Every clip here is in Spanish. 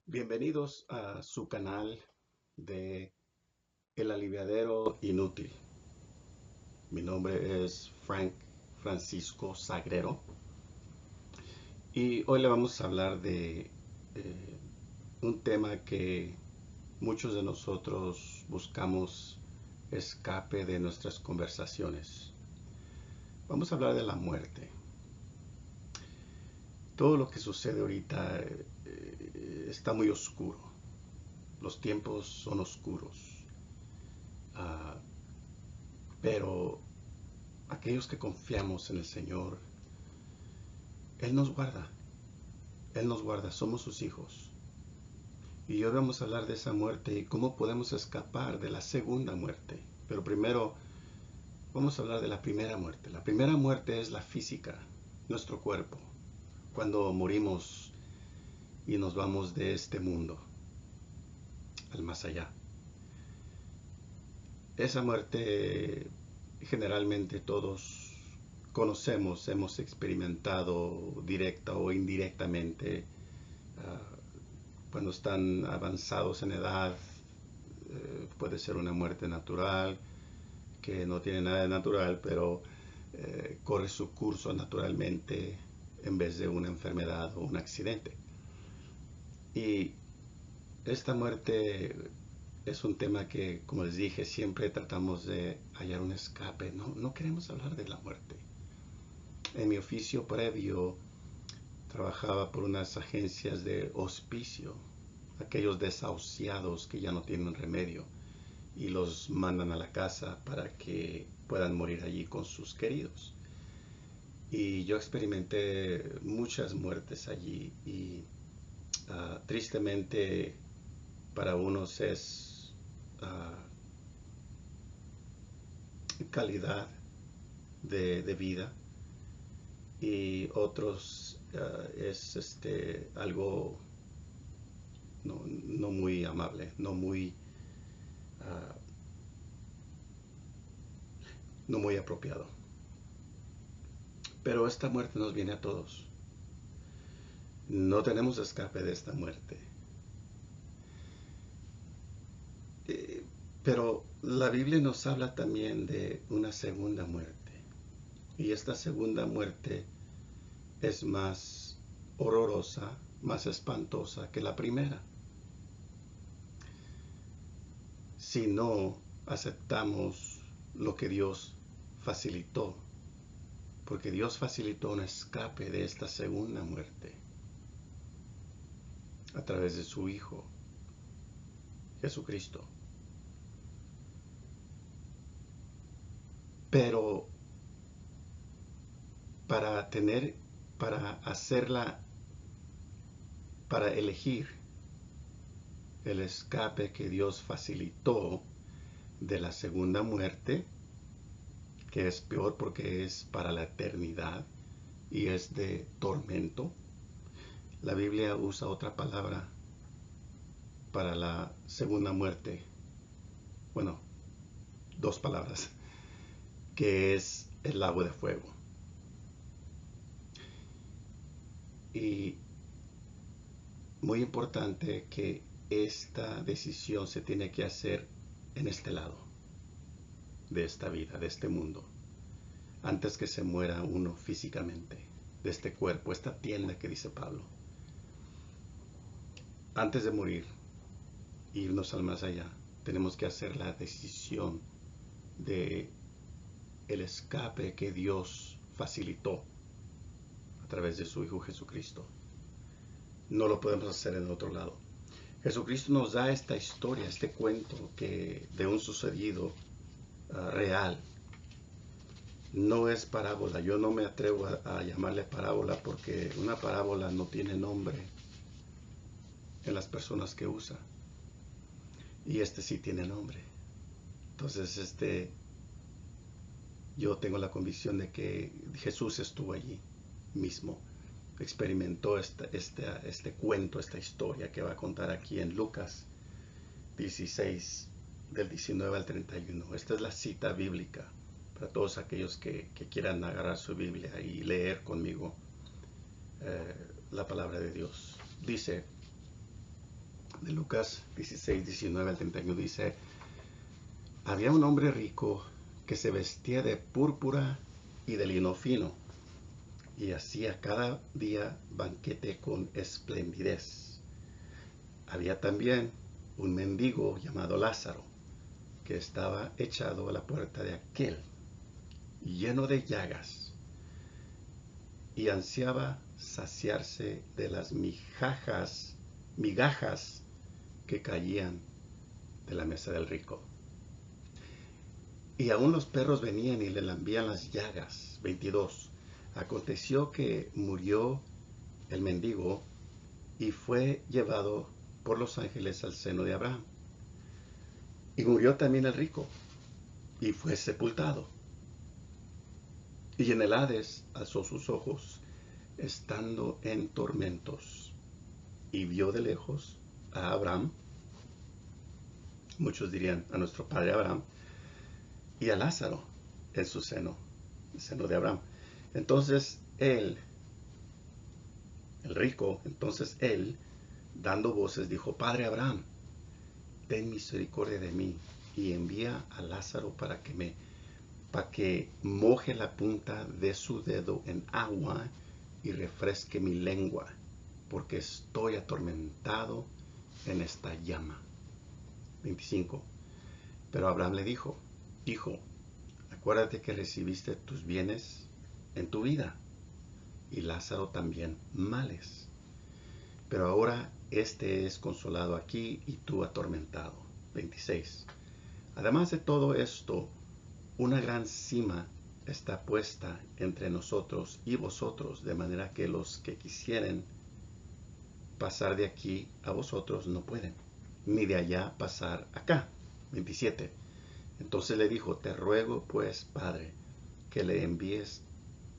Bienvenidos a su canal de El Aliviadero Inútil. Mi nombre es Frank Francisco Sagrero y hoy le vamos a hablar de un tema que muchos de nosotros buscamos escape de nuestras conversaciones. Vamos a hablar de la muerte. Todo lo que sucede ahorita está muy oscuro. Los tiempos son oscuros. Ah, pero aquellos que confiamos en el Señor, Él nos guarda, Él nos guarda, somos sus hijos. Y hoy vamos a hablar de esa muerte y cómo podemos escapar de la segunda muerte. Pero primero vamos a hablar de la primera muerte. La primera muerte es la física, nuestro cuerpo, cuando morimos y nos vamos de este mundo al más allá. Esa muerte generalmente todos conocemos, hemos experimentado directa o indirectamente cuando están avanzados en edad. Puede ser una muerte natural, que no tiene nada de natural, pero corre su curso naturalmente en vez de una enfermedad o un accidente. Y esta muerte es un tema que, como les dije, siempre tratamos de hallar un escape. No queremos hablar de la muerte. En mi oficio previo trabajaba por unas agencias de hospicio, aquellos desahuciados que ya no tienen remedio y los mandan a la casa para que puedan morir allí con sus queridos. Y yo experimenté muchas muertes allí y tristemente para unos es calidad de vida y otros es algo no muy amable, uh, no muy apropiado. Pero esta muerte nos viene a todos. No tenemos escape de esta muerte. Eh, pero la Biblia nos habla también de una segunda muerte. Y esta segunda muerte es más horrorosa, más espantosa que la primera. Si no aceptamos lo que Dios facilitó, porque Dios facilitó un escape de esta segunda muerte a través de su Hijo, Jesucristo. Pero para tener, para hacerla, para elegir el escape que Dios facilitó de la segunda muerte, que es peor porque es para la eternidad y es de tormento. La Biblia usa otra palabra para la segunda muerte, bueno, dos palabras, que es el lago de fuego. Y muy importante que esta decisión se tiene que hacer en este lado de esta vida, de este mundo, antes que se muera uno físicamente, de este cuerpo, esta tienda que dice Pablo. Antes de morir, irnos al más allá, tenemos que hacer la decisión de el escape que Dios facilitó a través de su Hijo Jesucristo. No lo podemos hacer en otro lado. Jesucristo nos da esta historia, este cuento que de un sucedido real. No es parábola. Yo no me atrevo a llamarle parábola porque una parábola no tiene nombre en las personas que usa. Y este sí tiene nombre. Entonces, yo tengo la convicción de que Jesús estuvo allí mismo, experimentó este cuento, esta historia que va a contar aquí en Lucas 16, del 19 al 31. Esta es la cita bíblica para todos aquellos que quieran agarrar su Biblia y leer conmigo la palabra de Dios. Dice, de Lucas 16, 19 al 31 dice, había un hombre rico que se vestía de púrpura y de lino fino y hacía cada día banquete con esplendidez. Había también un mendigo llamado Lázaro, que estaba echado a la puerta de aquel, lleno de llagas, y ansiaba saciarse de las migajas que caían de la mesa del rico. Y aún los perros venían y le lambían las llagas. 22. Aconteció que murió el mendigo y fue llevado por los ángeles al seno de Abraham. Y murió también el rico y fue sepultado. Y en el Hades alzó sus ojos, estando en tormentos, y vio de lejos a Abraham, muchos dirían a nuestro padre Abraham, y a Lázaro en su seno, el seno de Abraham. Entonces él, el rico, dando voces, dijo, Padre Abraham, ten misericordia de mí, y envía a Lázaro para que moje la punta de su dedo en agua y refresque mi lengua, porque estoy atormentado en esta llama. 25. Pero Abraham le dijo, Hijo, acuérdate que recibiste tus bienes en tu vida, y Lázaro también males. Pero ahora este es consolado aquí y tú atormentado. 26. Además de todo esto, una gran sima está puesta entre nosotros y vosotros, de manera que los que quisieren pasar de aquí a vosotros no pueden, ni de allá pasar acá. 27. Entonces le dijo, te ruego pues, Padre, que le envíes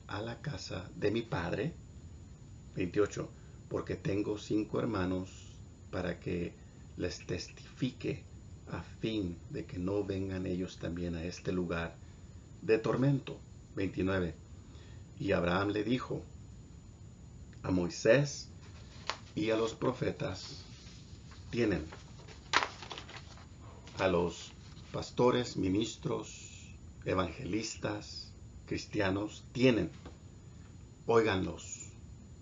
a la casa de mi padre. 28. Porque tengo 5 hermanos, para que les testifique, a fin de que no vengan ellos también a este lugar de tormento. 29. Y Abraham le dijo, a Moisés y a los profetas tienen, a los pastores, ministros, evangelistas, cristianos, tienen, óiganlos.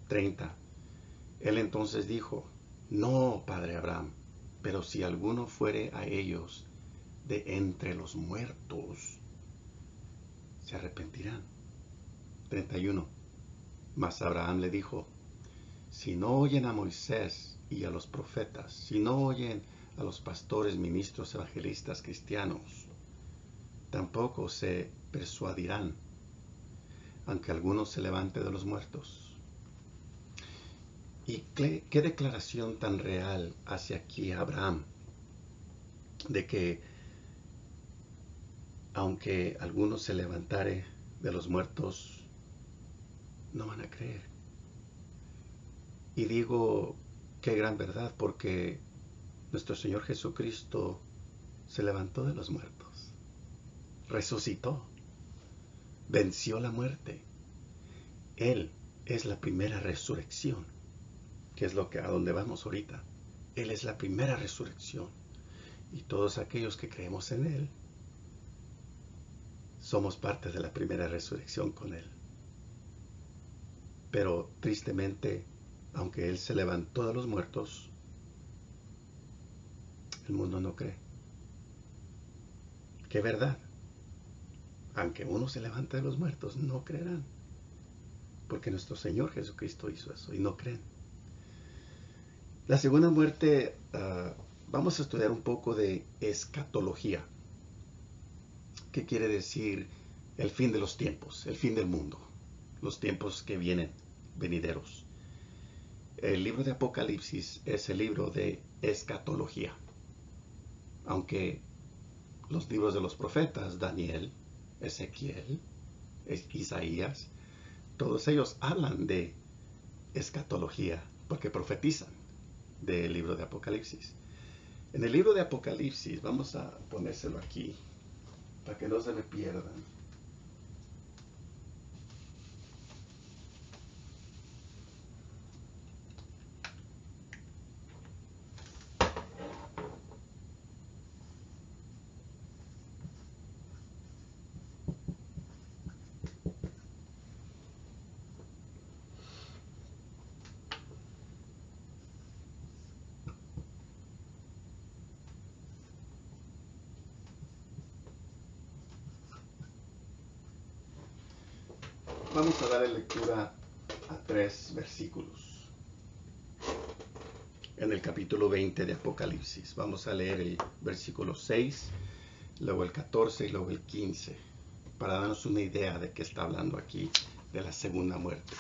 30. Él entonces dijo, no, padre Abraham, pero si alguno fuere a ellos de entre los muertos, se arrepentirán. 31. Mas Abraham le dijo, si no oyen a Moisés y a los profetas, si no oyen a los pastores, ministros, evangelistas, cristianos, tampoco se persuadirán, aunque alguno se levante de los muertos. Y qué declaración tan real hace aquí Abraham, de que aunque alguno se levantare de los muertos, no van a creer. Y digo, qué gran verdad, porque nuestro Señor Jesucristo se levantó de los muertos, resucitó, venció la muerte. Él es la primera resurrección, que es a donde vamos ahorita. Él es la primera resurrección. Y todos aquellos que creemos en Él, somos parte de la primera resurrección con Él. Pero tristemente, aunque Él se levantó de los muertos, el mundo no cree. ¿Qué verdad? Aunque uno se levante de los muertos, no creerán. Porque nuestro Señor Jesucristo hizo eso y no creen. La segunda muerte, vamos a estudiar un poco de escatología. ¿Qué quiere decir el fin de los tiempos, el fin del mundo? Los tiempos que vienen, venideros. El libro de Apocalipsis es el libro de escatología. Aunque los libros de los profetas, Daniel, Ezequiel, Isaías, todos ellos hablan de escatología porque profetizan del libro de Apocalipsis. En el libro de Apocalipsis, vamos a ponérselo aquí para que no se me pierdan. Vamos a dar lectura a 3 versículos en el capítulo 20 de Apocalipsis. Vamos a leer el versículo 6, luego el 14 y luego el 15, para darnos una idea de qué está hablando aquí de la segunda muerte.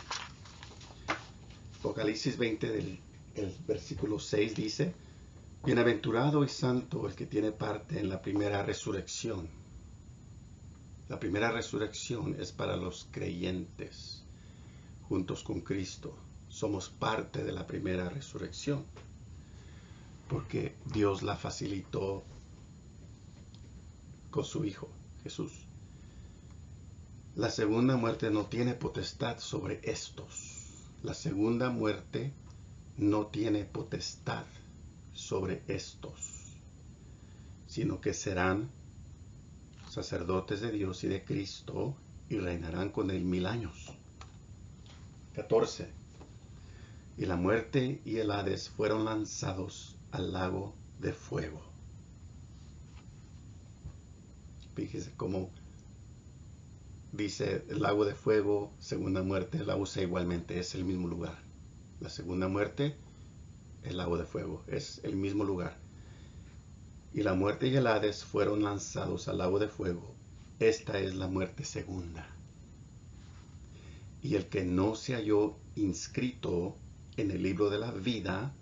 Apocalipsis 20 el versículo 6 dice: Bienaventurado y santo el que tiene parte en la primera resurrección. La primera resurrección es para los creyentes, juntos con Cristo. Somos parte de la primera resurrección, porque Dios la facilitó con su Hijo, Jesús. La segunda muerte no tiene potestad sobre estos. La segunda muerte no tiene potestad sobre estos, sino que serán sacerdotes de Dios y de Cristo y reinarán con él 1000 años. 14. Y la muerte y el Hades fueron lanzados al lago de fuego. Fíjese cómo dice el lago de fuego, segunda muerte, la usa igualmente, es el mismo lugar. La segunda muerte, el lago de fuego, es el mismo lugar. Y la muerte y el Hades fueron lanzados al lago de fuego. Esta es la muerte segunda. Y el que no se halló inscrito en el libro de la vida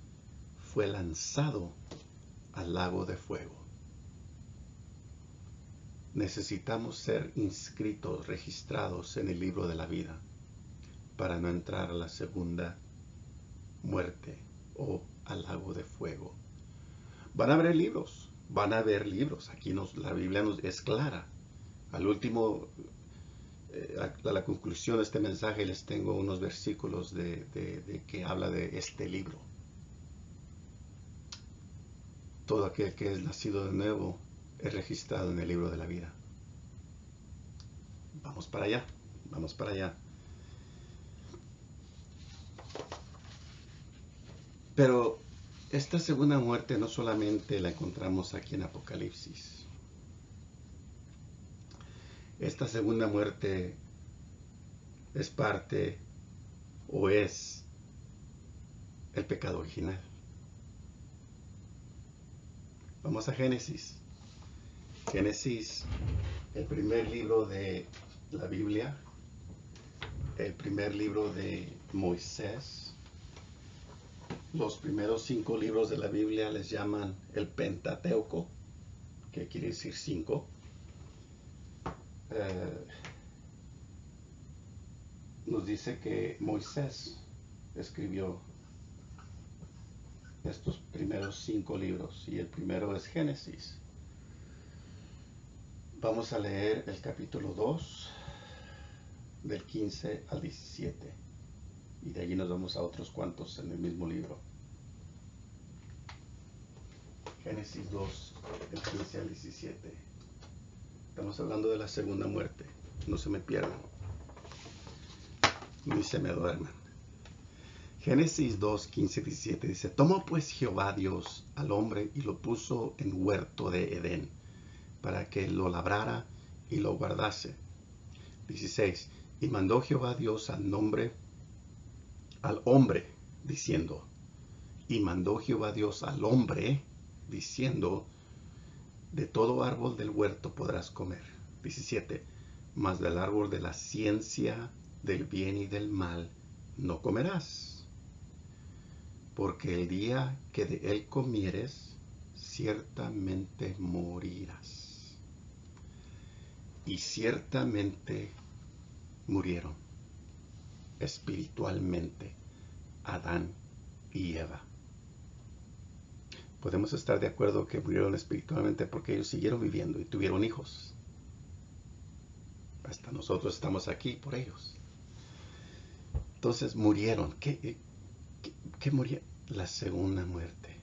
fue lanzado al lago de fuego. Necesitamos ser inscritos, registrados en el libro de la vida para no entrar a la segunda muerte o al lago de fuego. Van a haber libros. Aquí la Biblia es clara. Al último, a la conclusión de este mensaje les tengo unos versículos de que habla de este libro. Todo aquel que es nacido de nuevo es registrado en el libro de la vida. Vamos para allá, vamos para allá. Pero esta segunda muerte no solamente la encontramos aquí en Apocalipsis. Esta segunda muerte es parte o es el pecado original. Vamos a Génesis. Génesis, el primer libro de la Biblia, el primer libro de Moisés. Los primeros 5 libros de la Biblia les llaman el Pentateuco, que quiere decir 5. Nos dice que Moisés escribió estos primeros 5 libros y el primero es Génesis. Vamos a leer el capítulo 2 del 15 al 17 y de allí nos vamos a otros cuantos en el mismo libro. Génesis 2, del 15 al 17. Estamos hablando de la segunda muerte. No se me pierdan, ni se me duerman. Génesis 2, 15 y 17 dice: Tomó pues Jehová Dios al hombre y lo puso en huerto de Edén, para que lo labrara y lo guardase. 16. Y mandó Jehová Dios al hombre, diciendo, de todo árbol del huerto podrás comer. 17. Mas del árbol de la ciencia del bien y del mal no comerás, porque el día que de él comieres, ciertamente morirás. Y ciertamente murieron espiritualmente Adán y Eva. Podemos estar de acuerdo que murieron espiritualmente porque ellos siguieron viviendo y tuvieron hijos. Hasta nosotros estamos aquí por ellos. Entonces murieron. ¿Qué murieron? La segunda muerte.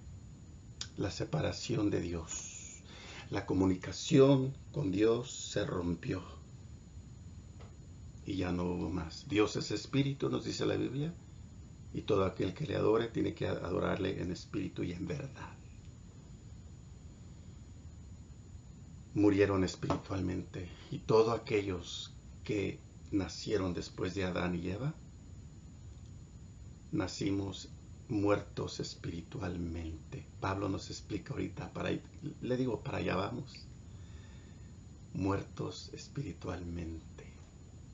La separación de Dios. La comunicación con Dios se rompió. Y ya no hubo más. Dios es espíritu, nos dice la Biblia. Y todo aquel que le adore tiene que adorarle en espíritu y en verdad. Murieron espiritualmente. Y todos aquellos que nacieron después de Adán y Eva, nacimos muertos espiritualmente. Pablo nos explica ahorita, le digo, para allá vamos. Muertos espiritualmente.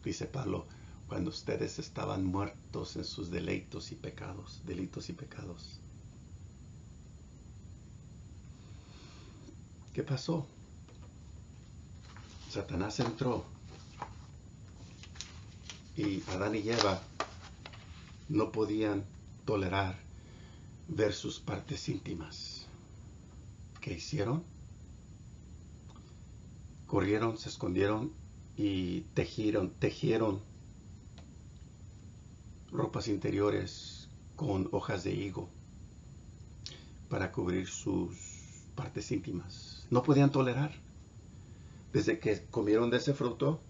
Dice Pablo, cuando ustedes estaban muertos en sus delitos y pecados. ¿Qué pasó? Satanás entró y Adán y Eva no podían tolerar ver sus partes íntimas. ¿Qué hicieron? Corrieron, se escondieron y tejieron ropas interiores con hojas de higo para cubrir sus partes íntimas. No podían tolerar. Desde que comieron de ese fruto,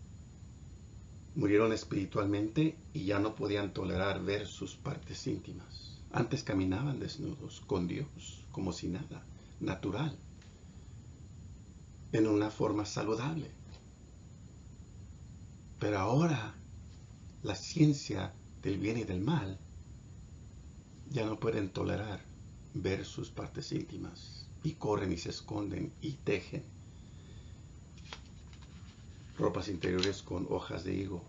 murieron espiritualmente y ya no podían tolerar ver sus partes íntimas. Antes caminaban desnudos con Dios, como si nada, natural, en una forma saludable. Pero ahora la ciencia del bien y del mal ya no pueden tolerar ver sus partes íntimas y corren y se esconden y tejen ropas interiores con hojas de higo.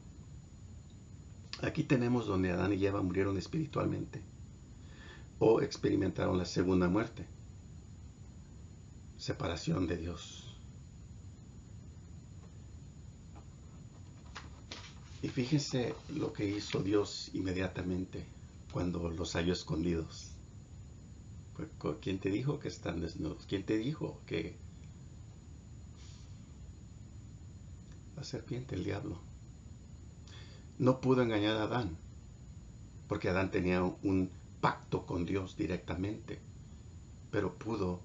Aquí tenemos donde Adán y Eva murieron espiritualmente o experimentaron la segunda muerte, separación de Dios. Y fíjense lo que hizo Dios inmediatamente cuando los halló escondidos. ¿Quién te dijo que están desnudos? ¿Quién te dijo que la serpiente, el diablo, no pudo engañar a Adán? Porque Adán tenía un pacto con Dios directamente, pero pudo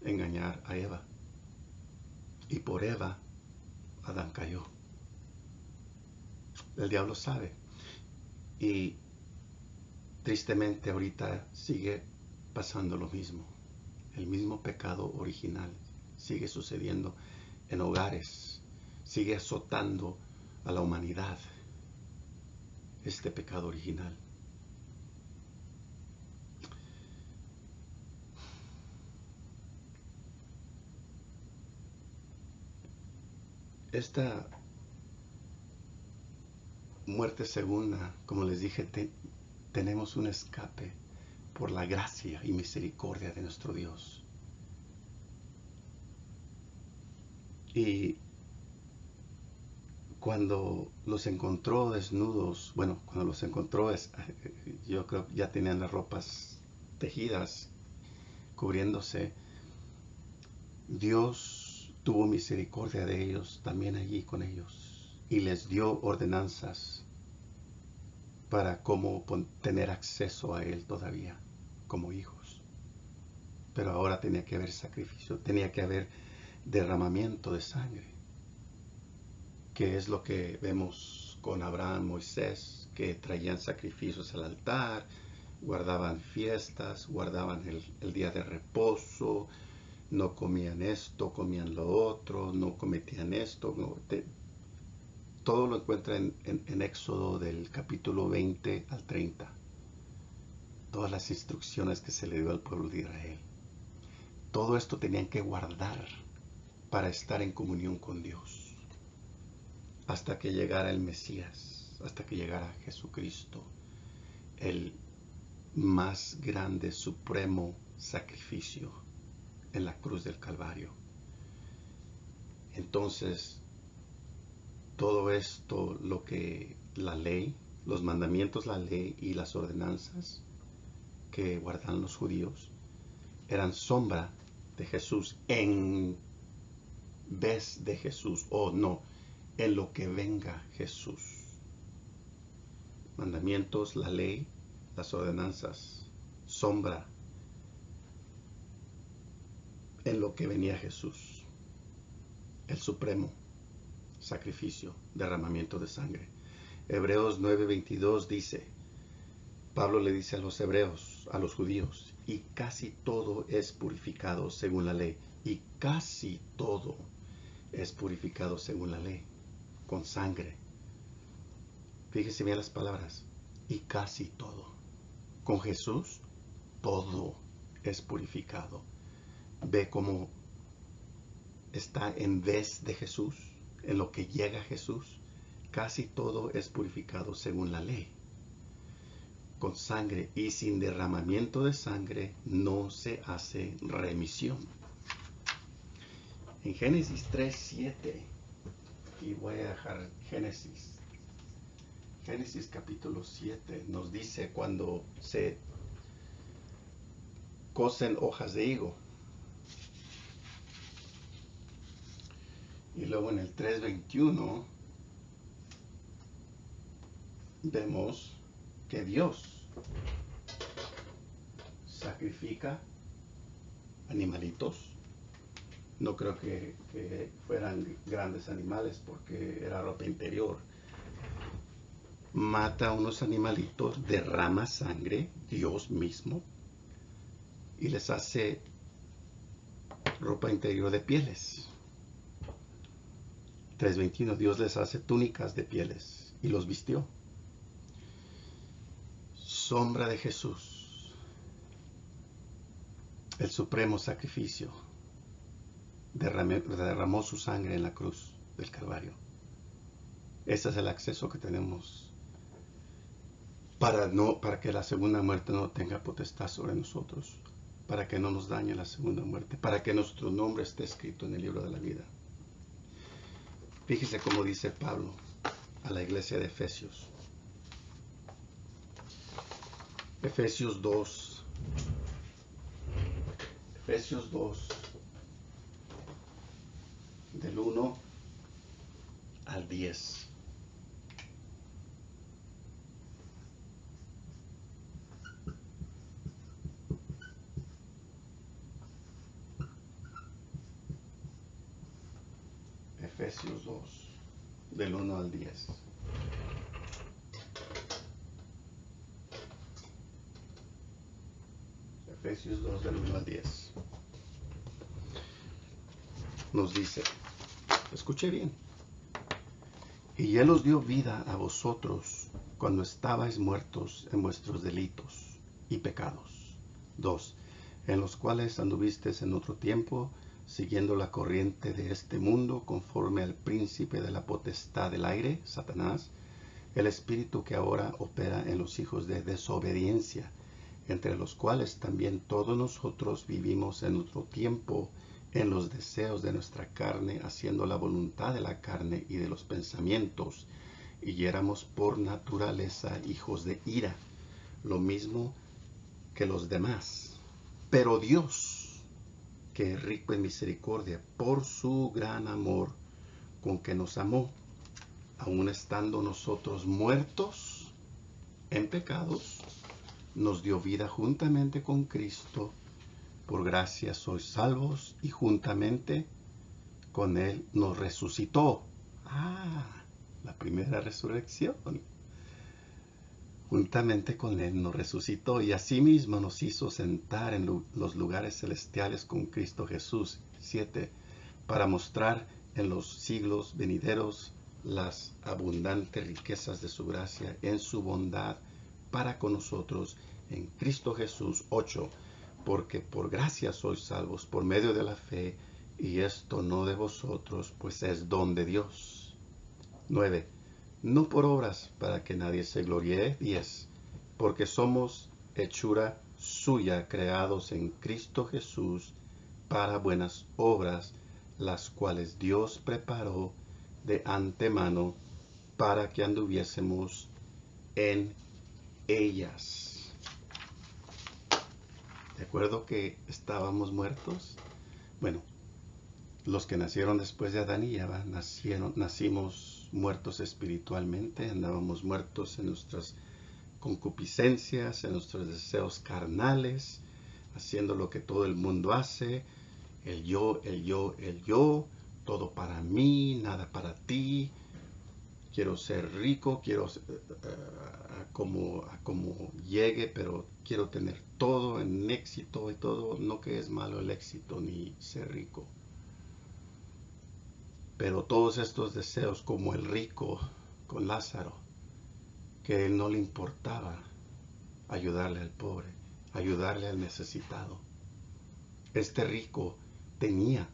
engañar a Eva. Y por Eva, Adán cayó. El diablo sabe. Y tristemente ahorita sigue pasando lo mismo. El mismo pecado original sigue sucediendo en hogares. Sigue azotando a la humanidad este pecado original. Esta muerte segunda, como les dije, tenemos un escape por la gracia y misericordia de nuestro Dios. Y cuando los encontró desnudos, bueno, cuando los encontró, yo creo que ya tenían las ropas tejidas, cubriéndose. Dios tuvo misericordia de ellos, también allí con ellos, y les dio ordenanzas para cómo tener acceso a Él todavía, como hijos. Pero ahora tenía que haber sacrificio, tenía que haber derramamiento de sangre, que es lo que vemos con Abraham, Moisés, que traían sacrificios al altar, guardaban fiestas, guardaban el día de reposo, no comían esto, comían lo otro, no cometían esto. Todo lo encuentra en Éxodo del capítulo 20 al 30. Todas las instrucciones que se le dio al pueblo de Israel. Todo esto tenían que guardar para estar en comunión con Dios. Hasta que llegara el Mesías, hasta que llegara Jesucristo, el más grande, supremo sacrificio en la cruz del Calvario. Entonces, todo esto, lo que la ley, los mandamientos, la ley y las ordenanzas que guardan los judíos, eran sombra de Jesús en vez de Jesús, o no, en lo que venga Jesús. Mandamientos, la ley, las ordenanzas, sombra en lo que venía Jesús, el supremo sacrificio, derramamiento de sangre. Hebreos 9:22 dice, Pablo le dice a los hebreos, a los judíos, y casi todo es purificado según la ley, y casi todo es purificado según la ley, con sangre. Fíjese bien las palabras. Y casi todo. Con Jesús, todo es purificado. Ve cómo está en vez de Jesús, en lo que llega a Jesús. Casi todo es purificado según la ley. Con sangre y sin derramamiento de sangre no se hace remisión. En Génesis 3:7, y voy a dejar Génesis capítulo 7, nos dice cuando se cocen hojas de higo. Y luego en el 3:21 vemos que Dios sacrifica animalitos. No creo que fueran grandes animales porque era ropa interior. Mata a unos animalitos, derrama sangre, Dios mismo, y les hace ropa interior de pieles. 3:21, Dios les hace túnicas de pieles y los vistió. Sombra de Jesús, el supremo sacrificio, derramó su sangre en la cruz del Calvario. Ese es el acceso que tenemos para que la segunda muerte no tenga potestad sobre nosotros, para que no nos dañe la segunda muerte, para que nuestro nombre esté escrito en el libro de la vida. Fíjese cómo dice Pablo a la iglesia de Efesios. Efesios 2, del 1 al 10. Efesios 2, del 1 al 10. Efesios 2, del 1 al 10. Nos dice, escuche bien, y Él os dio vida a vosotros cuando estabais muertos en vuestros delitos y pecados. 2. En los cuales anduvisteis en otro tiempo, siguiendo la corriente de este mundo, conforme al príncipe de la potestad del aire, Satanás, el espíritu que ahora opera en los hijos de desobediencia, entre los cuales también todos nosotros vivimos en otro tiempo, en los deseos de nuestra carne, haciendo la voluntad de la carne y de los pensamientos, y éramos por naturaleza hijos de ira, lo mismo que los demás. Pero Dios, que es rico en misericordia, por su gran amor con que nos amó, aun estando nosotros muertos en pecados, nos dio vida juntamente con Cristo. Por gracia sois salvos, y juntamente con Él nos resucitó. La primera resurrección. Juntamente con Él nos resucitó, y asimismo nos hizo sentar en los lugares celestiales con Cristo Jesús. 7. Para mostrar en los siglos venideros las abundantes riquezas de su gracia en su bondad para con nosotros en Cristo Jesús. 8. Porque por gracia sois salvos por medio de la fe, y esto no de vosotros, pues es don de Dios. 9. No por obras, para que nadie se gloríe. 10. Porque somos hechura suya, creados en Cristo Jesús para buenas obras, las cuales Dios preparó de antemano para que anduviésemos en ellas. ¿De acuerdo que estábamos muertos? Bueno, los que nacieron después de Adán y Eva nacimos muertos espiritualmente, andábamos muertos en nuestras concupiscencias, en nuestros deseos carnales, haciendo lo que todo el mundo hace, el yo, todo para mí, nada para ti. Quiero ser rico, quiero como llegue, pero quiero tener todo en éxito y todo. No que es malo el éxito ni ser rico. Pero todos estos deseos, como el rico con Lázaro, que a él no le importaba ayudarle al pobre, ayudarle al necesitado. Este rico tenía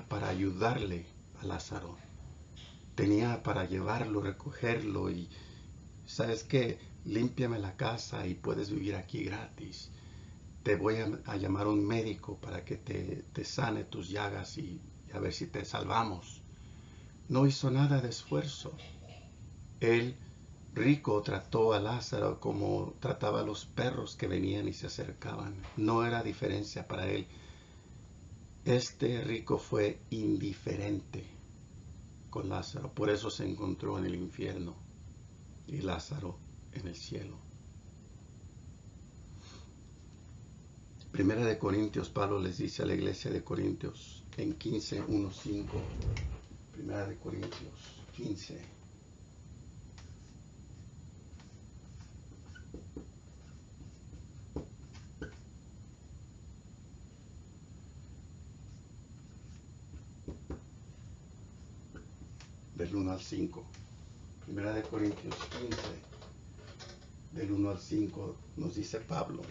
para ayudarle a Lázaro, tenía para llevarlo, recogerlo y, ¿sabes qué? Límpiame la casa y puedes vivir aquí gratis. Te voy a llamar un médico para que te sane tus llagas y a ver si te salvamos. No hizo nada de esfuerzo. El rico trató a Lázaro como trataba a los perros que venían y se acercaban. No era diferencia para él. Este rico fue indiferente con Lázaro. Por eso se encontró en el infierno y Lázaro en el cielo. Primera de Corintios, Pablo les dice a la iglesia de Corintios en 15:1-5. Primera de Corintios 15. Del 1 al 5. Primera de Corintios 15, del 1 al 5, nos dice Pablo.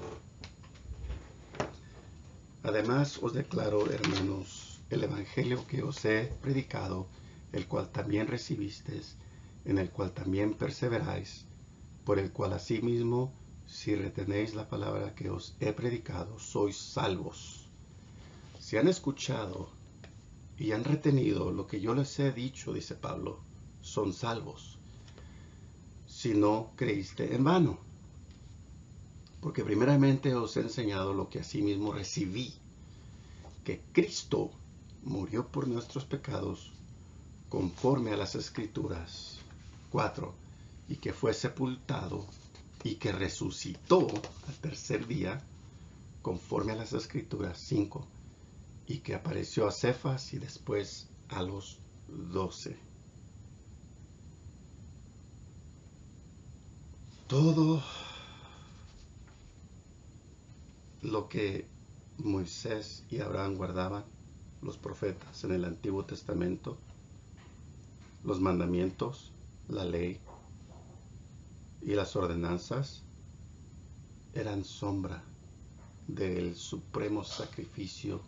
Además os declaro, hermanos, el evangelio que os he predicado, el cual también recibisteis, en el cual también perseveráis, por el cual asimismo, si retenéis la palabra que os he predicado, sois salvos. Si han escuchado y han retenido lo que yo les he dicho, dice Pablo, son salvos. Si no creíste en vano. Porque primeramente os he enseñado lo que asimismo recibí, que Cristo murió por nuestros pecados conforme a las Escrituras. 4. Y que fue sepultado y que resucitó al tercer día conforme a las Escrituras. 5. Y que apareció a Cefas y después a los 12. Todo lo que Moisés y Abraham guardaban, los profetas en el Antiguo Testamento, los mandamientos, la ley y las ordenanzas, eran sombra del supremo sacrificio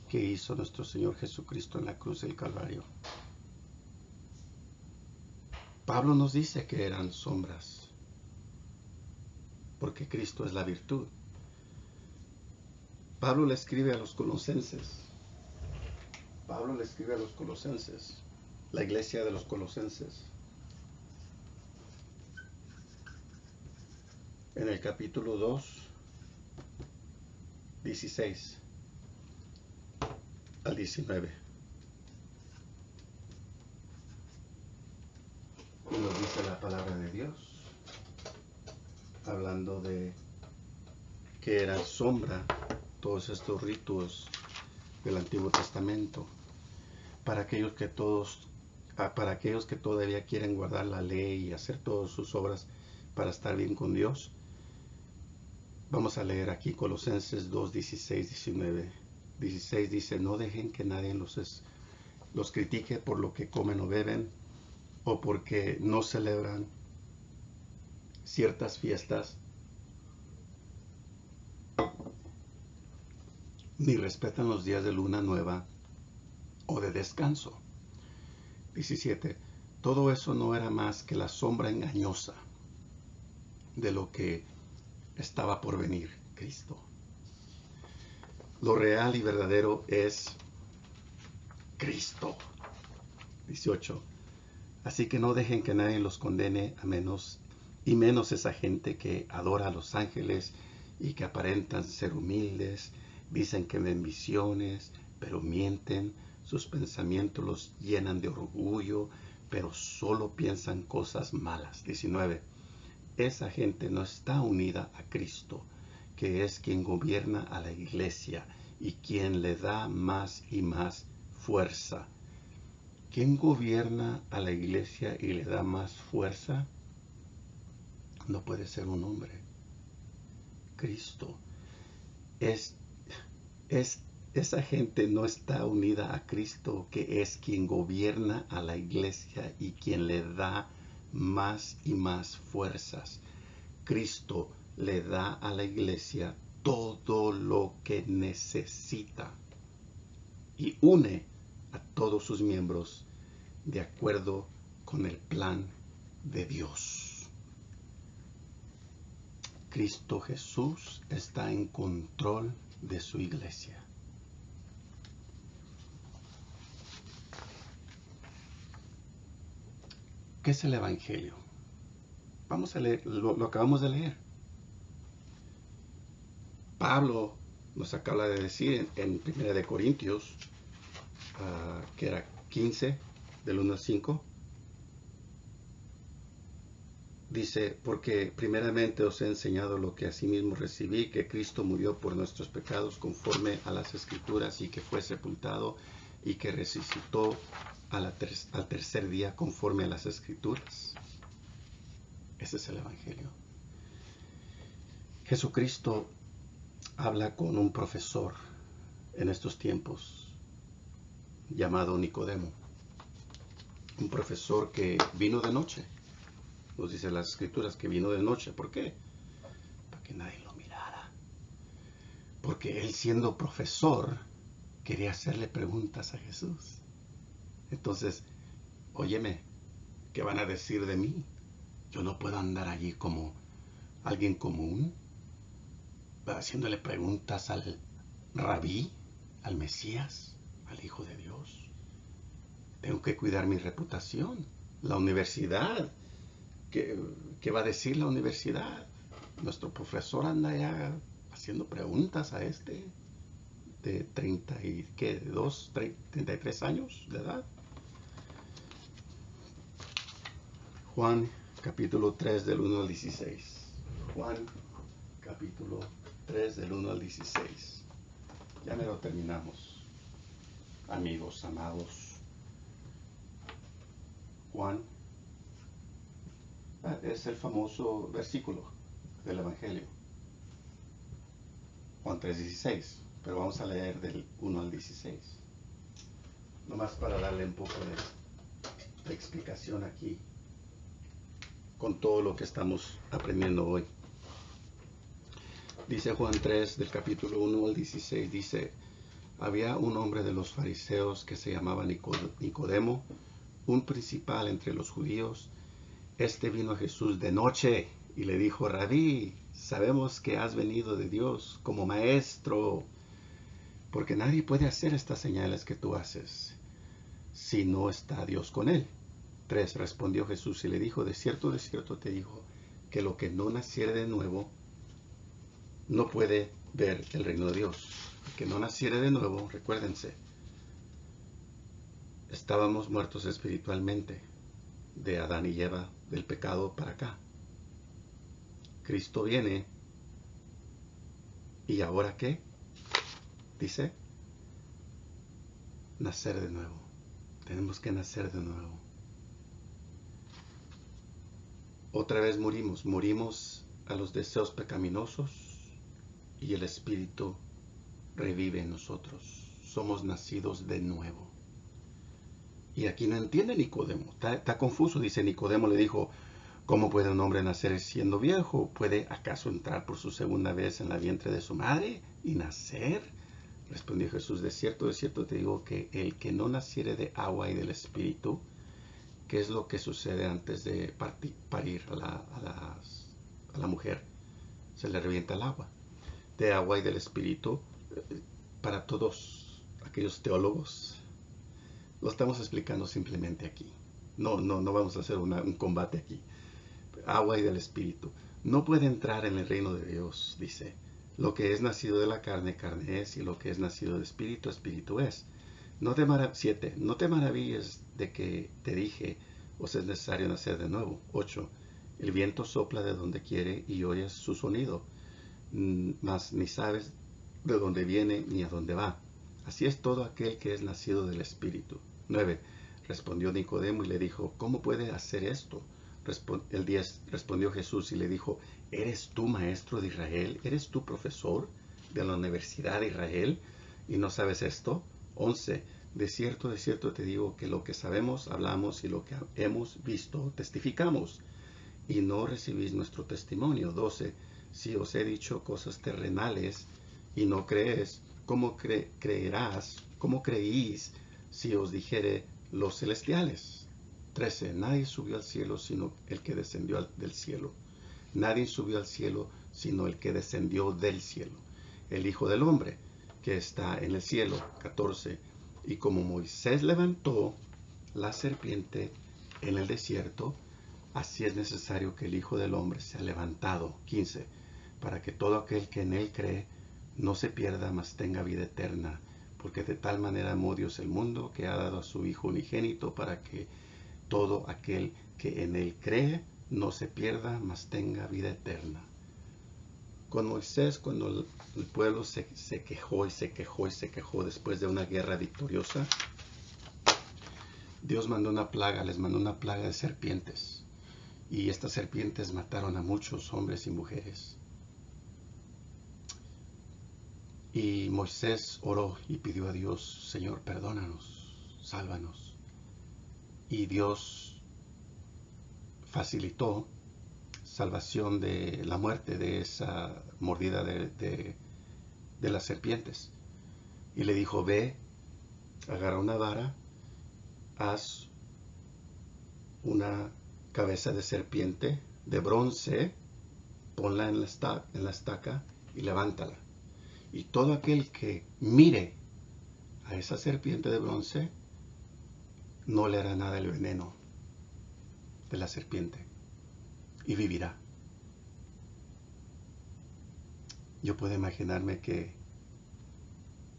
que hizo nuestro Señor Jesucristo en la cruz del Calvario. Pablo nos dice que eran sombras, porque Cristo es la virtud. Pablo le escribe a los colosenses. Pablo le escribe a los colosenses, la iglesia de los colosenses. En el capítulo 2, 16 al 19. Y nos dice la palabra de Dios, hablando de que eran sombra todos estos ritos del Antiguo Testamento para aquellos que todavía quieren guardar la ley y hacer todas sus obras para estar bien con Dios. Vamos a leer aquí Colosenses 2, 16, 19. 16 dice: no dejen que nadie los critique por lo que comen o beben, o porque no celebran ciertas fiestas, ni respetan los días de luna nueva o de descanso. 17. Todo eso no era más que la sombra engañosa de lo que estaba por venir, Cristo. Lo real y verdadero es Cristo. 18. Así que no dejen que nadie los condene, menos esa gente que adora a los ángeles y que aparentan ser humildes, dicen que ven visiones, pero mienten, sus pensamientos los llenan de orgullo, pero solo piensan cosas malas. 19. Esa gente no está unida a Cristo, que es quien gobierna a la iglesia y quien le da más y más fuerza. ¿Quién gobierna a la iglesia y le da más fuerza? No puede ser un hombre. Cristo. Esa gente no está unida a Cristo, que es quien gobierna a la iglesia y quien le da más y más fuerzas. Cristo le da a la iglesia todo lo que necesita y une a todos sus miembros de acuerdo con el plan de Dios. Cristo Jesús está en control de su iglesia. ¿Qué es el Evangelio? Vamos a leer, lo acabamos de leer. Pablo nos acaba de decir en 1 de Corintios, que era 15, del 1 al 5, dice, porque primeramente os he enseñado lo que asimismo recibí, que Cristo murió por nuestros pecados conforme a las Escrituras, y que fue sepultado, y que resucitó al tercer día conforme a las Escrituras. Ese es el Evangelio. Jesucristo habla con un profesor en estos tiempos llamado Nicodemo, un profesor que vino de noche. Nos dice las Escrituras que vino de noche. ¿Por qué? Para que nadie lo mirara. Porque él, siendo profesor, quería hacerle preguntas a Jesús. Entonces, óyeme, ¿qué van a decir de mí? Yo no puedo andar allí como alguien común, haciéndole preguntas al rabí, al Mesías, al Hijo de Dios. Tengo que cuidar mi reputación. La universidad, ¿qué va a decir la universidad? Nuestro profesor anda ya haciendo preguntas a este de 33 años de edad. Juan capítulo 3 del 1 al 16. Juan capítulo 3 del 1 al 16. Ya me lo terminamos, amigos, amados. Juan es el famoso versículo del Evangelio. Juan 3:16. Pero vamos a leer del 1 al 16. Nomás para darle un poco de explicación aquí con todo lo que estamos aprendiendo hoy. Dice Juan 3 del capítulo 1 al 16, dice, había un hombre de los fariseos que se llamaba Nicodemo, un principal entre los judíos. Este vino a Jesús de noche y le dijo, Rabí, sabemos que has venido de Dios como maestro, porque nadie puede hacer estas señales que tú haces si no está Dios con él. 3. Respondió Jesús y le dijo, de cierto te digo, que lo que no naciere de nuevo no puede ver el reino de Dios. El que no naciere de nuevo, recuérdense, estábamos muertos espiritualmente de Adán y Eva, del pecado para acá. Cristo viene y ¿ahora qué? Dice, nacer de nuevo. Tenemos que nacer de nuevo. Otra vez morimos a los deseos pecaminosos y el Espíritu revive en nosotros. Somos nacidos de nuevo. Y aquí no entiende Nicodemo. Está confuso. Dice, Nicodemo le dijo, ¿cómo puede un hombre nacer siendo viejo? ¿Puede acaso entrar por su segunda vez en la vientre de su madre y nacer? Respondió Jesús, de cierto te digo que el que no naciere de agua y del Espíritu, ¿qué es lo que sucede antes de parir a la mujer? Se le revienta el agua. De agua y del Espíritu, para todos aquellos teólogos, lo estamos explicando simplemente aquí. No vamos a hacer un combate aquí. Agua y del Espíritu. No puede entrar en el reino de Dios, dice. Lo que es nacido de la carne, carne es, y lo que es nacido de espíritu, espíritu es. 7. No te maravilles de que te dije, os es necesario nacer de nuevo. 8. El viento sopla de donde quiere y oyes su sonido, mas ni sabes de dónde viene ni a dónde va. Así es todo aquel que es nacido del Espíritu. 9. Respondió Nicodemo y le dijo, ¿cómo puede hacer esto? El 10. Respondió Jesús y le dijo, ¿eres tú maestro de Israel? ¿Eres tú profesor de la Universidad de Israel y no sabes esto? 11. de cierto te digo que lo que sabemos hablamos y lo que hemos visto testificamos y no recibís nuestro testimonio. 12. Si os he dicho cosas terrenales y no crees, ¿cómo creerás? ¿Cómo creís si os dijere los celestiales? 13. Nadie subió al cielo sino el que descendió del cielo. Nadie subió al cielo sino el que descendió del cielo, el Hijo del Hombre, que está en el cielo. 14. Y como Moisés levantó la serpiente en el desierto, así es necesario que el Hijo del Hombre sea levantado. 15. Para que todo aquel que en él cree no se pierda, mas tenga vida eterna. Porque de tal manera amó Dios el mundo, que ha dado a su Hijo unigénito, para que todo aquel que en él cree no se pierda, mas tenga vida eterna. Con Moisés, cuando el pueblo se quejó y se quejó y se quejó después de una guerra victoriosa, Dios mandó una plaga, les mandó una plaga de serpientes. Y estas serpientes mataron a muchos hombres y mujeres. Y Moisés oró y pidió a Dios: Señor, perdónanos, sálvanos. Y Dios facilitó salvación de la muerte de esa mordida de las serpientes. Y le dijo: ve, agarra una vara, haz una cabeza de serpiente de bronce, ponla en la estaca y levántala. Y todo aquel que mire a esa serpiente de bronce no le hará nada el veneno de la serpiente y vivirá. Yo puedo imaginarme que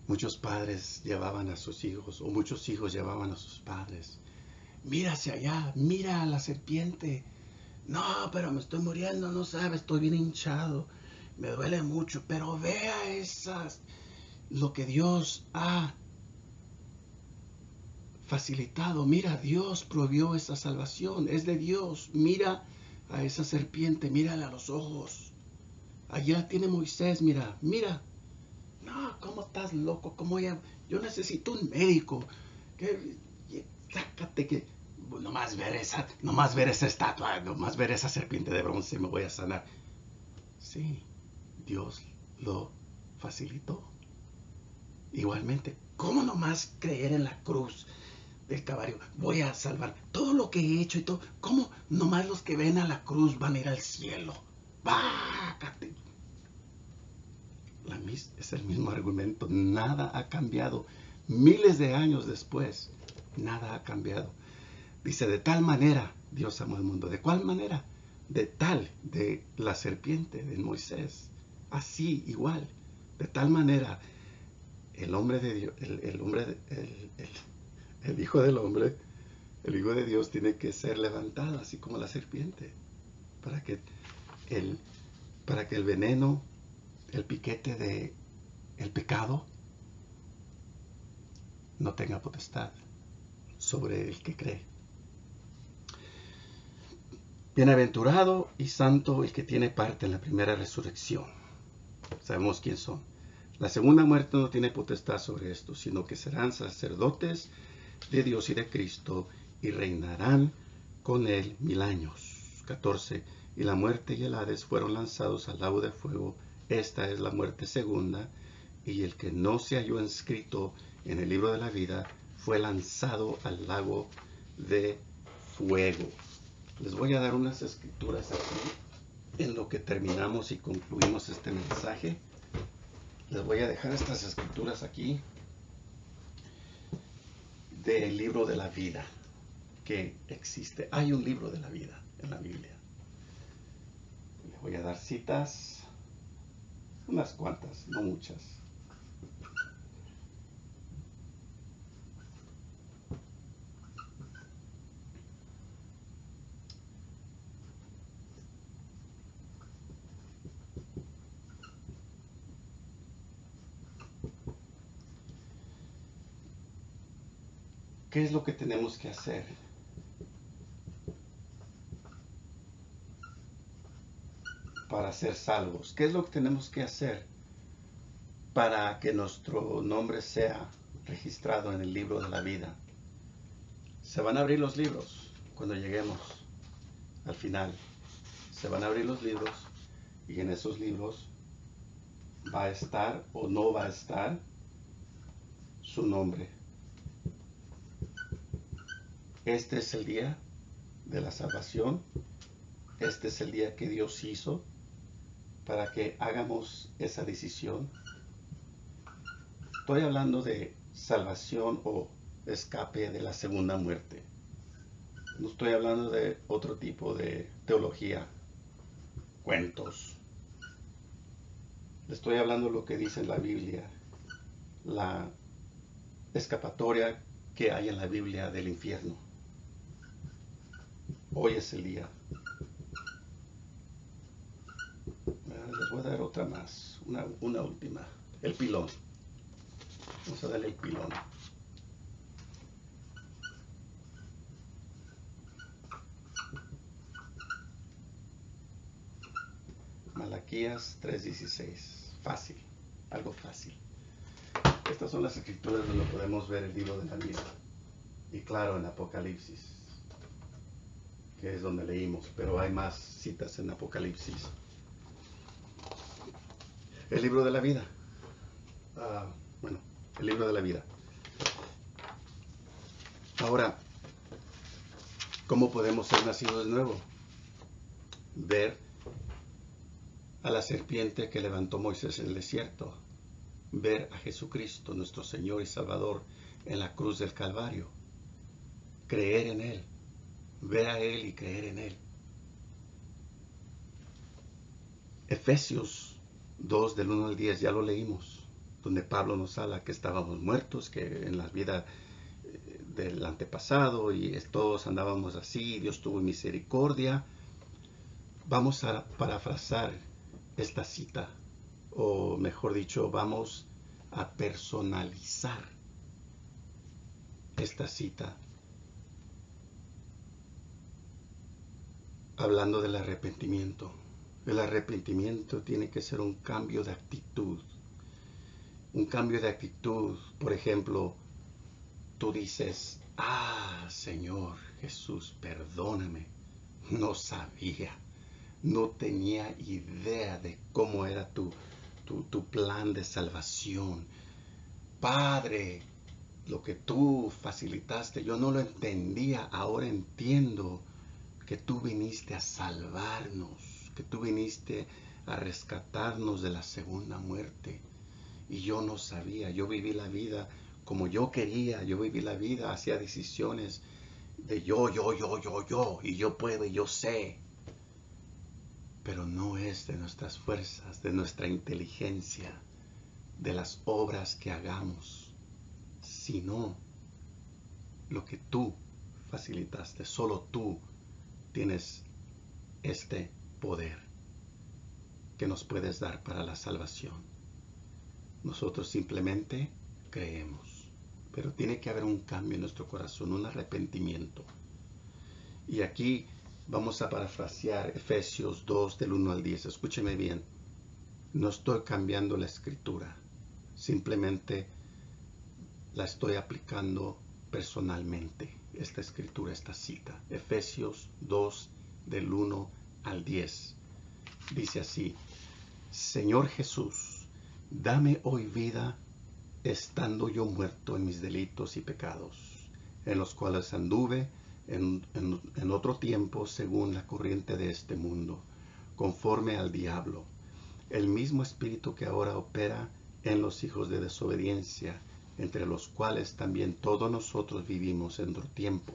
muchos padres llevaban a sus hijos, o muchos hijos llevaban a sus padres: mira hacia allá, mira a la serpiente. No, pero me estoy muriendo, no sabes, estoy bien hinchado, me duele mucho, pero vea esas, lo que Dios ha facilitado. Mira, Dios provió esa salvación, es de Dios. Mira a esa serpiente, mírale a los ojos. Allá tiene Moisés, mira, mira. No, ¿cómo estás loco? ¿Cómo ya? Yo necesito un médico. Sácate que nomás ver esa estatua, nomás ver esa serpiente de bronce me voy a sanar. Sí, Dios lo facilitó. Igualmente, ¿cómo nomás creer en la cruz del Calvario? Voy a salvar todo lo que he hecho y todo. ¿Cómo nomás los que ven a la cruz van a ir al cielo? ¡Bácate! Es el mismo argumento. Nada ha cambiado. Miles de años después, nada ha cambiado. Dice: de tal manera Dios amó al mundo. ¿De cuál manera? De la serpiente de Moisés. Así, igual. De tal manera, el hombre de Dios, el Hijo del Hombre, el Hijo de Dios tiene que ser levantado, así como la serpiente, para que el, para que el veneno, el piquete de el pecado no tenga potestad sobre el que cree. Bienaventurado y santo el que tiene parte en la primera resurrección. Sabemos quién son. La segunda muerte no tiene potestad sobre esto, sino que serán sacerdotes de Dios y de Cristo y reinarán con él 1000 años. 14. Y la muerte y el Hades fueron lanzados al lago de fuego. Esta es la muerte segunda, y el que no se halló inscrito en el libro de la vida fue lanzado al lago de fuego. Les voy a dar unas escrituras aquí en lo que terminamos y concluimos este mensaje. Les voy a dejar estas escrituras aquí del libro de la vida que existe. Hay un libro de la vida en la Biblia. Les voy a dar citas, unas cuantas, no muchas. ¿Qué es lo que tenemos que hacer para ser salvos? ¿Qué es lo que tenemos que hacer para que nuestro nombre sea registrado en el libro de la vida. Se van a abrir los libros cuando lleguemos al final. Se van a abrir los libros y en esos libros va a estar o no va a estar su nombre. Este es el día de la salvación. Este es el día que Dios hizo para que hagamos esa decisión. Estoy hablando de salvación o escape de la segunda muerte. No estoy hablando de otro tipo de teología, cuentos. Le estoy hablando de lo que dice la Biblia, la escapatoria que hay en la Biblia del infierno. Hoy es el día. Les voy a dar otra más, una última. El pilón. Vamos a darle el pilón. Malaquías 3:16. Fácil, algo fácil. Estas son las escrituras donde podemos ver el libro de la vida. Y claro, en Apocalipsis, que es donde leímos, pero hay más citas en Apocalipsis. El libro de la vida. Bueno, el libro de la vida. Ahora, ¿cómo podemos ser nacidos de nuevo? Ver a la serpiente que levantó Moisés en el desierto. Ver a Jesucristo, nuestro Señor y Salvador, en la cruz del Calvario. Creer en Él. Ver a Él y creer en Él. Efesios 2 del 1 al 10, ya lo leímos, donde Pablo nos habla que estábamos muertos, que en la vida del antepasado y todos andábamos así, Dios tuvo misericordia. Vamos a parafrasar esta cita, o mejor dicho, vamos a personalizar esta cita, hablando del arrepentimiento. El arrepentimiento tiene que ser un cambio de actitud. Un cambio de actitud, por ejemplo, tú dices, Señor Jesús, perdóname, no sabía, no tenía idea de cómo era tu plan de salvación. Padre, lo que tú facilitaste, yo no lo entendía, ahora entiendo que tú viniste a salvarnos, que tú viniste a rescatarnos de la segunda muerte. Y yo no sabía, yo viví la vida como yo quería, yo viví la vida, hacía decisiones de yo, y yo puedo, y yo sé. Pero no es de nuestras fuerzas, de nuestra inteligencia, de las obras que hagamos, sino lo que tú facilitaste. Solo tú tienes este poder que nos puedes dar para la salvación. Nosotros simplemente creemos, pero tiene que haber un cambio en nuestro corazón, un arrepentimiento. Y aquí vamos a parafrasear Efesios 2 del 1 al 10. Escúcheme bien, no estoy cambiando la escritura, simplemente la estoy aplicando personalmente, esta escritura, esta cita. Efesios 2 del 1 al 10. Dice así: Señor Jesús, dame hoy vida estando yo muerto en mis delitos y pecados, en los cuales anduve en otro tiempo según la corriente de este mundo, conforme al diablo, el mismo espíritu que ahora opera en los hijos de desobediencia, entre los cuales también todos nosotros vivimos en otro tiempo,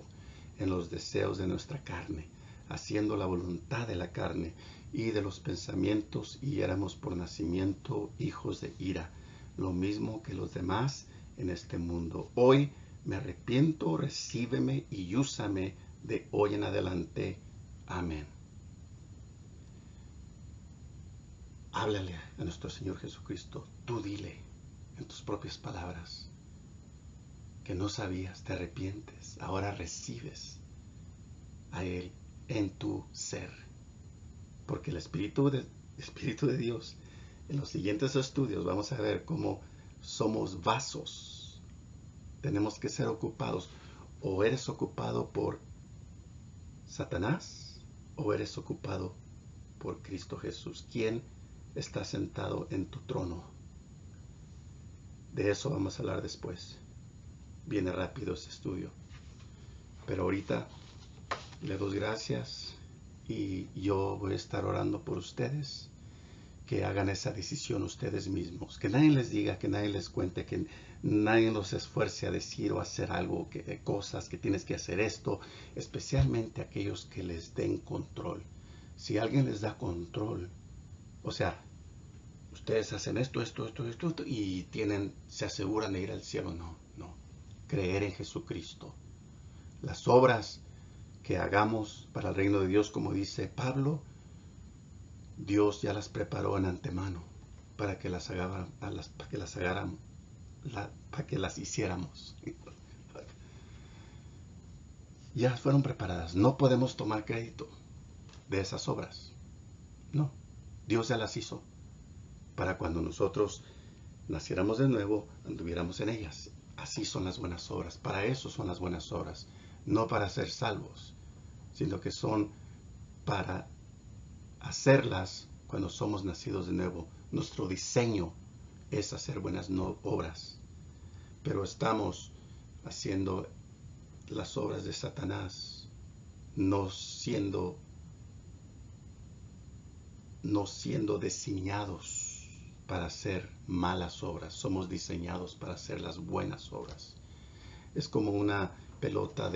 en los deseos de nuestra carne, haciendo la voluntad de la carne y de los pensamientos, y éramos por nacimiento hijos de ira, lo mismo que los demás en este mundo. Hoy me arrepiento, recíbeme y úsame de hoy en adelante. Amén. Háblale a nuestro Señor Jesucristo. Tú dile en tus propias palabras que no sabías, te arrepientes, ahora recibes a Él en tu ser. Porque el Espíritu de Dios, en los siguientes estudios vamos a ver cómo somos vasos Tenemos que ser ocupados. O eres ocupado por Satanás o eres ocupado por Cristo Jesús. ¿Quién está sentado en tu trono? De eso vamos a hablar después. Viene rápido ese estudio. Pero ahorita le doy gracias y yo voy a estar orando por ustedes, que hagan esa decisión ustedes mismos, que nadie les diga, que nadie les cuente, que nadie los esfuerce a decir o hacer algo, cosas que tienes que hacer esto, especialmente aquellos que les den control. Si alguien les da control, o sea, ustedes hacen esto y se aseguran de ir al cielo. No. Creer en Jesucristo. Las obras que hagamos para el reino de Dios, como dice Pablo, Dios ya las preparó en antemano para que las hiciéramos. Ya fueron preparadas. No podemos tomar crédito de esas obras. No, Dios ya las hizo para cuando nosotros naciéramos de nuevo, anduviéramos en ellas. Así son las buenas obras. Para eso son las buenas obras. No para ser salvos, sino que son para hacerlas cuando somos nacidos de nuevo. Nuestro diseño es hacer buenas obras. Pero estamos haciendo las obras de Satanás, no siendo diseñados para hacer malas obras. Somos diseñados para hacer las buenas obras. Es como una pelota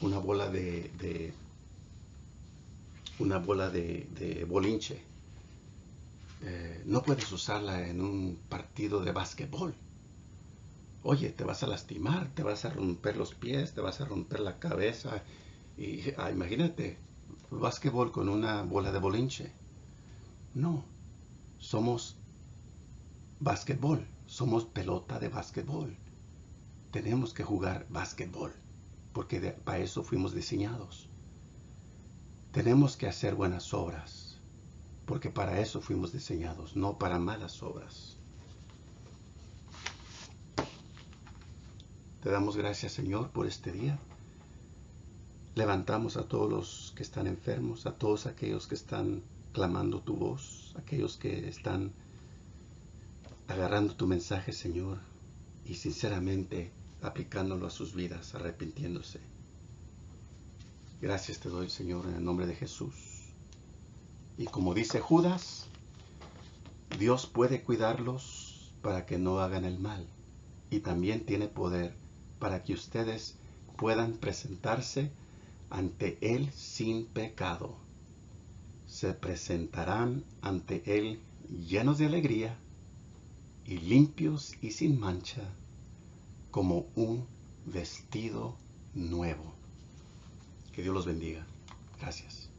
una bola de bolinche. No puedes usarla en un partido de básquetbol. Oye, te vas a lastimar, te vas a romper los pies, te vas a romper la cabeza. Y imagínate, básquetbol con una bola de bolinche. No, somos básquetbol, somos pelota de básquetbol. Tenemos que jugar básquetbol, porque para eso fuimos diseñados. Tenemos que hacer buenas obras, porque para eso fuimos diseñados, no para malas obras. Te damos gracias, Señor, por este día. Levantamos a todos los que están enfermos, a todos aquellos que están clamando tu voz, aquellos que están agarrando tu mensaje, Señor, y sinceramente aplicándolo a sus vidas, arrepintiéndose. Gracias te doy, Señor, en el nombre de Jesús. Y como dice Judas, Dios puede cuidarlos para que no hagan el mal. Y también tiene poder para que ustedes puedan presentarse ante Él sin pecado. Se presentarán ante Él llenos de alegría y limpios y sin mancha, como un vestido nuevo. Que Dios los bendiga. Gracias.